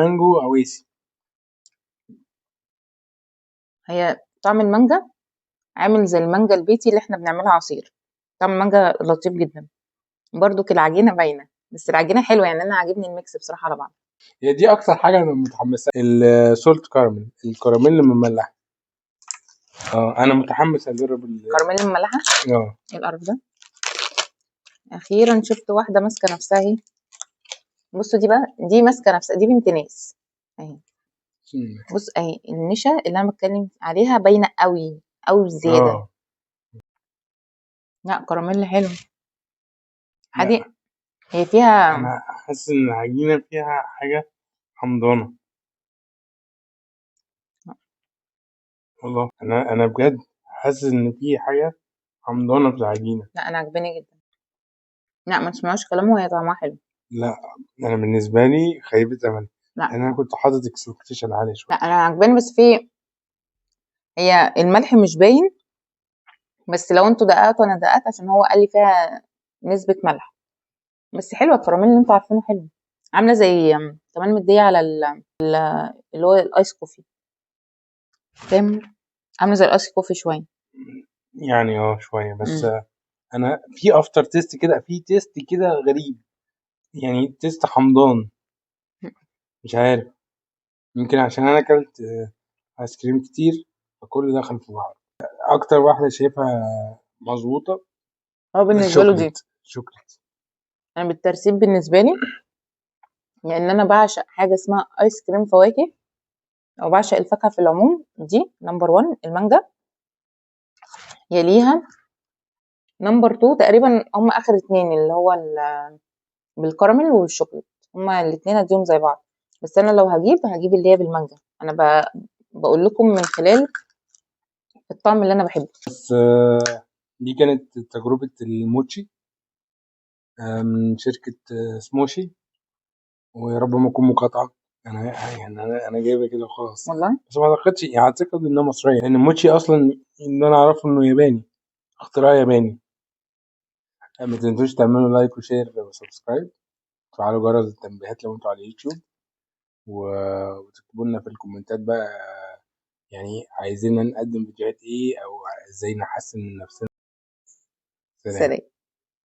مانجو عويسي. هي طعم المانجا عامل زي المانجا البيتي اللي احنا بنعملها عصير. طعم المانجا لطيف جدا برضو، العجينه باينه، بس العجينه حلوه يعني، انا عاجبني الميكس بصراحه على بعض. هي دي اكتر حاجه انا متحمس السولت كارمل، الكراميل المملح. انا متحمس اجرب كراميل المملحه. اه ايه القرف ده؟ اخيرا شفت واحده ماسكه نفسها اهي. بصوا دي بقى، دي ماسكه نفسها، دي بنت ناس اهي. بص اهي النشا اللي انا بتكلم عليها باينه قوي قوي بزياده. لا كراميل حلو حادق. هي فيها انا حاسس ان العجينه فيها حاجه حمضانه والله. انا بجد حاسس ان في حاجه حمضانه في العجينه. لا انا عجباني جدا. لا ما تسمعوش كلامه، هي طعمها حلو. لا انا بالنسبه لي خيبه امل، لا انا كنت حاطط اكسبكتيشن عالي لا شويه. انا عجباني، بس في هي الملح مش باين، بس لو انتوا دققتوا انا دققت عشان هو قال لي فيها نسبة ملح. بس حلوة الكراميل اللي انتوا عارفينه حلو. عاملة زي كمان مدية على اللي هو الايس كوفي، فاهم؟ عاملة زي الايس كوفي شوية. يعني شويه بس. مم. انا في افتر تيست كده، في تيست كده غريب، يعني تيست حمضان، مش عارف، يمكن عشان انا اكلت ايس كريم كتير فكل دخل في بعض. اكتر واحده شايفها مظبوطه هو بالنسبة له دي، شوكليت. انا بالترتيب بالنسبة لي، لان انا بعشق حاجة اسمها ايس كريم فواكه، او بعشق الفاكهة في العموم. دي نمبر 1 المانجا، يليها نمبر 2 تقريبا، هم اخر اتنين اللي هو بالكراميل والشوكليت. هما الاتنين اديهم زي بعض، بس انا لو هجيب اللي هي بالمانجا. انا بقول لكم من خلال الطعم اللي انا بحبه. بس دي كانت تجربه الموتشي من شركه سموشي، ويا رب ما اكون مقاطعه. انا جايبه كده وخلاص، والله بس ما اعتقدش، يعني اعتقد انها مصريه لان الموتشي اصلا اللي انا اعرفه انه ياباني، اختراع ياباني. ما تنسوش تعملوا لايك وشير وسبسكرايب، وتفعلوا جرس التنبيهات لو انتوا على اليوتيوب، وتكتبوا لنا في الكومنتات بقى يعني عايزين نقدم فيديوهات ايه او ازاي نحسن من نفسنا. سلام. سلام.